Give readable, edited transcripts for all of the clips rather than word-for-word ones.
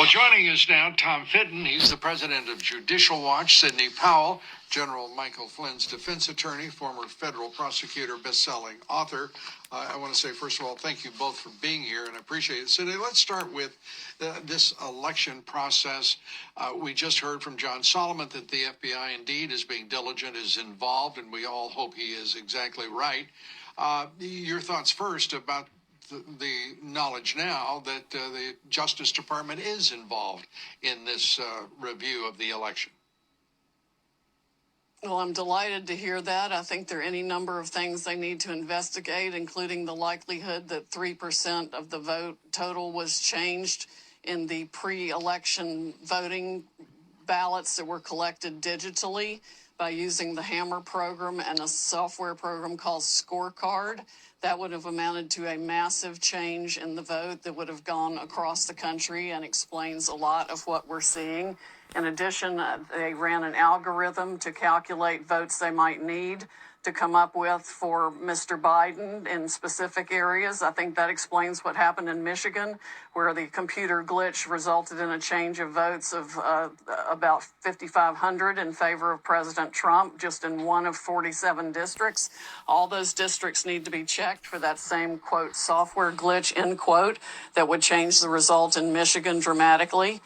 Well, joining us now, Tom Fitton. He's the president of Judicial Watch. Sidney Powell, General Michael Flynn's defense attorney, former federal prosecutor, best-selling author. I want to say, first of all, thank you both for being here, and I appreciate it. Sidney, let's start with this election process. We just heard from John Solomon that the FBI indeed is being diligent, is involved, and we all hope he is exactly right. Your thoughts first about the knowledge now that the Justice Department is involved in this review of the election. Well, I'm delighted to hear that. I think there are any number of things they need to investigate, including the likelihood that 3% of the vote total was changed in the pre-election voting ballots that were collected digitally by using the Hammer program and a software program called Scorecard. That would have amounted to a massive change in the vote that would have gone across the country and explains a lot of what we're seeing. In addition, they ran an algorithm to calculate votes they might need to come up with for Mr. Biden in specific areas. I think that explains what happened in Michigan, where the computer glitch resulted in a change of votes of about 5,500 in favor of President Trump, just in one of 47 districts. All those districts need to be checked for that same, quote, software glitch, end quote, that would change the result in Michigan dramatically.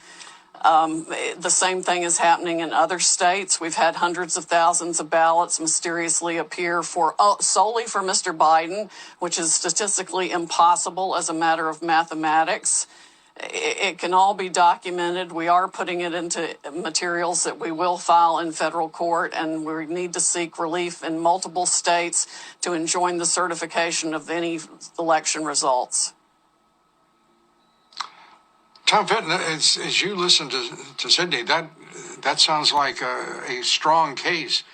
The same thing is happening in other states. We've had hundreds of thousands of ballots mysteriously appear solely for Mr. Biden, which is statistically impossible as a matter of mathematics. It can all be documented. We are putting it into materials that we will file in federal court, and we need to seek relief in multiple states to enjoin the certification of any election results. Tom Fitton, as you listen to Sidney, that sounds like a strong case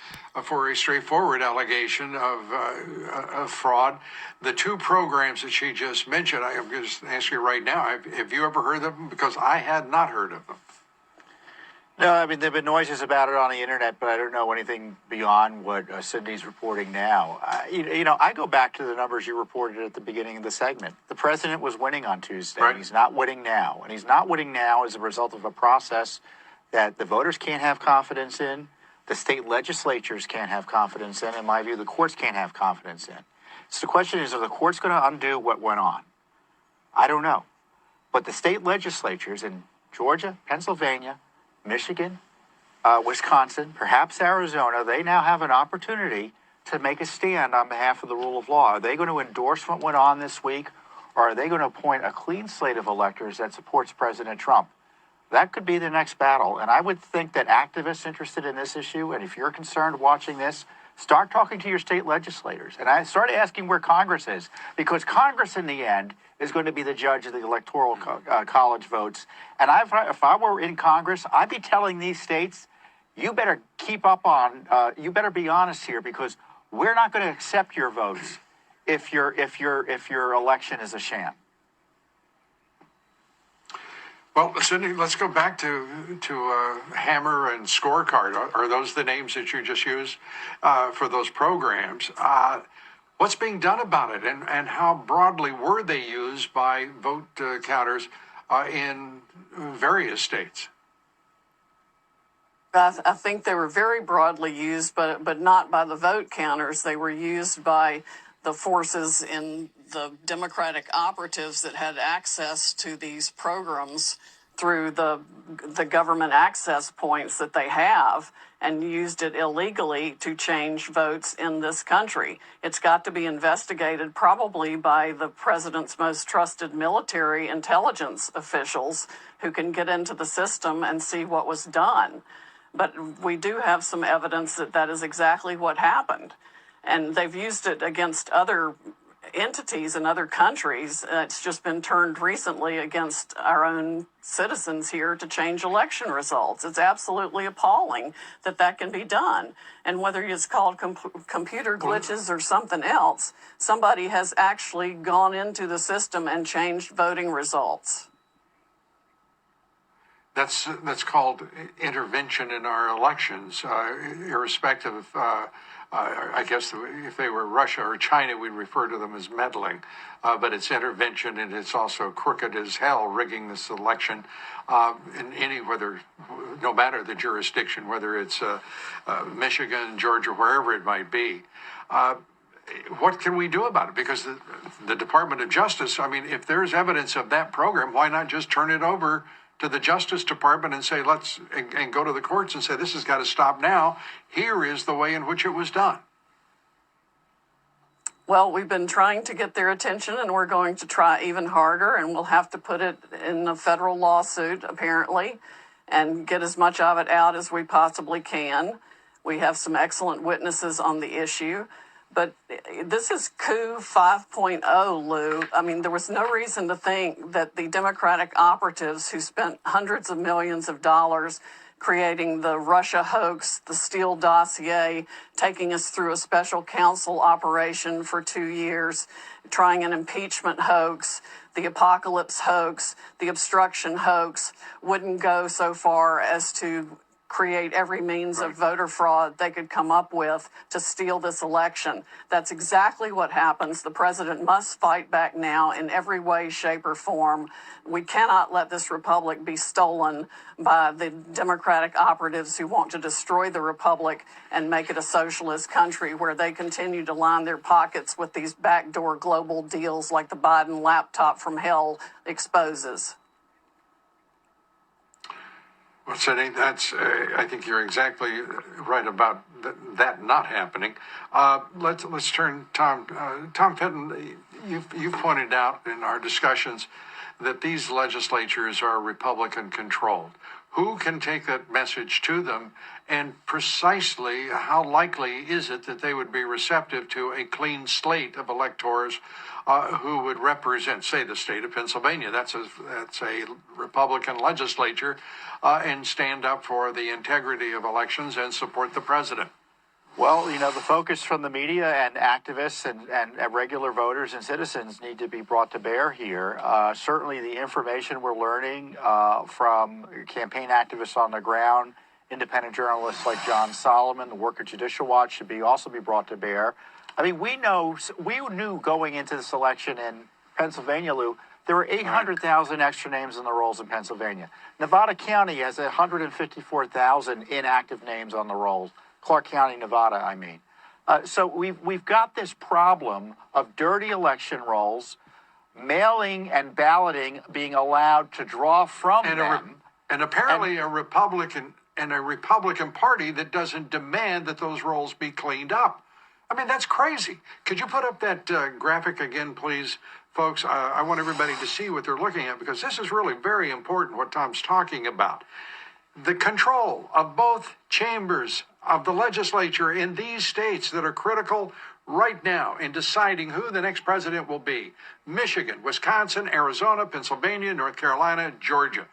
for a straightforward allegation of fraud. The two programs that she just mentioned, I'm going to ask you right now, have you ever heard of them? Because I had not heard of them. No, I mean, there have been noises about it on the internet, but I don't know anything beyond what Sydney's reporting now. I go back to the numbers you reported at the beginning of the segment. The president was winning on Tuesday. Right. He's not winning now. And he's not winning now as a result of a process that the voters can't have confidence in, the state legislatures can't have confidence in. In my view, the courts can't have confidence in. So the question is, are the courts going to undo what went on? I don't know. But the state legislatures in Georgia, Pennsylvania, Michigan, Wisconsin, perhaps Arizona, they now have an opportunity to make a stand on behalf of the rule of law. Are they going to endorse what went on this week, or are they going to appoint a clean slate of electors that supports President Trump? That could be the next battle. And I would think that activists interested in this issue, and if you're concerned watching this, start talking to your state legislators. And I started asking where Congress is, because Congress, in the end, is going to be the judge of the electoral college votes. And if I were in Congress, I'd be telling these states, you better keep up on, you better be honest here, because we're not going to accept your votes if your election is a sham. Well, Sidney, let's go back to Hammer and Scorecard. Are those the names that you just used for those programs? What's being done about it, and how broadly were they used by vote counters in various states? I think they were very broadly used, but not by the vote counters. They were used by the forces in the Democratic operatives that had access to these programs through the government access points that they have, and used it illegally to change votes in this country. It's got to be investigated probably by the president's most trusted military intelligence officials who can get into the system and see what was done. But we do have some evidence that that is exactly what happened. And they've used it against other entities in other countries. It's just been turned recently against our own citizens here to change election results. It's absolutely appalling that can be done. And whether it's called computer glitches or something else, somebody has actually gone into the system and changed voting results. That's called intervention in our elections, irrespective of, I guess if they were Russia or China, we'd refer to them as meddling. But it's intervention, and it's also crooked as hell, rigging this election in no matter the jurisdiction, whether it's Michigan, Georgia, wherever it might be. What can we do about it? Because the Department of Justice, I mean, if there's evidence of that program, why not just turn it over to the Justice Department and say, and go to the courts and say, this has got to stop now. Here is the way in which it was done. Well, we've been trying to get their attention, and we're going to try even harder, and we'll have to put it in a federal lawsuit, apparently, and get as much of it out as we possibly can. We have some excellent witnesses on the issue. But this is coup 5.0, Lou. I mean, there was no reason to think that the Democratic operatives who spent hundreds of millions of dollars creating the Russia hoax, the Steele dossier, taking us through a special counsel operation for 2 years, trying an impeachment hoax, the apocalypse hoax, the obstruction hoax, wouldn't go so far as to create every means of voter fraud they could come up with to steal this election. That's exactly what happens. The president must fight back now in every way, shape, or form. We cannot let this republic be stolen by the Democratic operatives who want to destroy the republic and make it a socialist country where they continue to line their pockets with these backdoor global deals like the Biden laptop from hell exposes. Well, Sidney, I think you're exactly right about that not happening. Let's turn, Tom Fitton, you've pointed out in our discussions that these legislatures are Republican controlled. Who can take that message to them, and precisely how likely is it that they would be receptive to a clean slate of electors who would represent, say, the state of Pennsylvania? That's a Republican legislature, and stand up for the integrity of elections and support the president. Well, the focus from the media and activists and regular voters and citizens need to be brought to bear here. Certainly the information we're learning from campaign activists on the ground, independent journalists like John Solomon, the work of Judicial Watch should also be brought to bear. I mean, we knew going into this election in Pennsylvania, Lou, there were 800,000 extra names in the rolls in Pennsylvania. Nevada County has 154,000 inactive names on the rolls. Clark County, Nevada, I mean. So we've got this problem of dirty election rolls, mailing and balloting being allowed to draw from them. And apparently a Republican Party that doesn't demand that those rolls be cleaned up. I mean, that's crazy. Could you put up that graphic again, please, folks? I want everybody to see what they're looking at, because this is really very important, what Tom's talking about. The control of both chambers of the legislature in these states that are critical right now in deciding who the next president will be: Michigan, Wisconsin, Arizona, Pennsylvania, North Carolina, Georgia.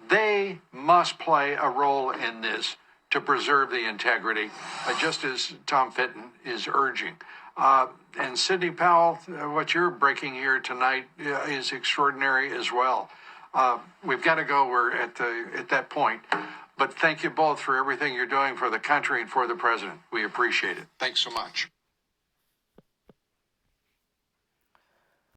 They must play a role in this to preserve the integrity, just as Tom Fitton is urging. And Sidney Powell, what you're breaking here tonight is extraordinary as well. We've got to go. We're at that point. But thank you both for everything you're doing for the country and for the president. We appreciate it. Thanks so much.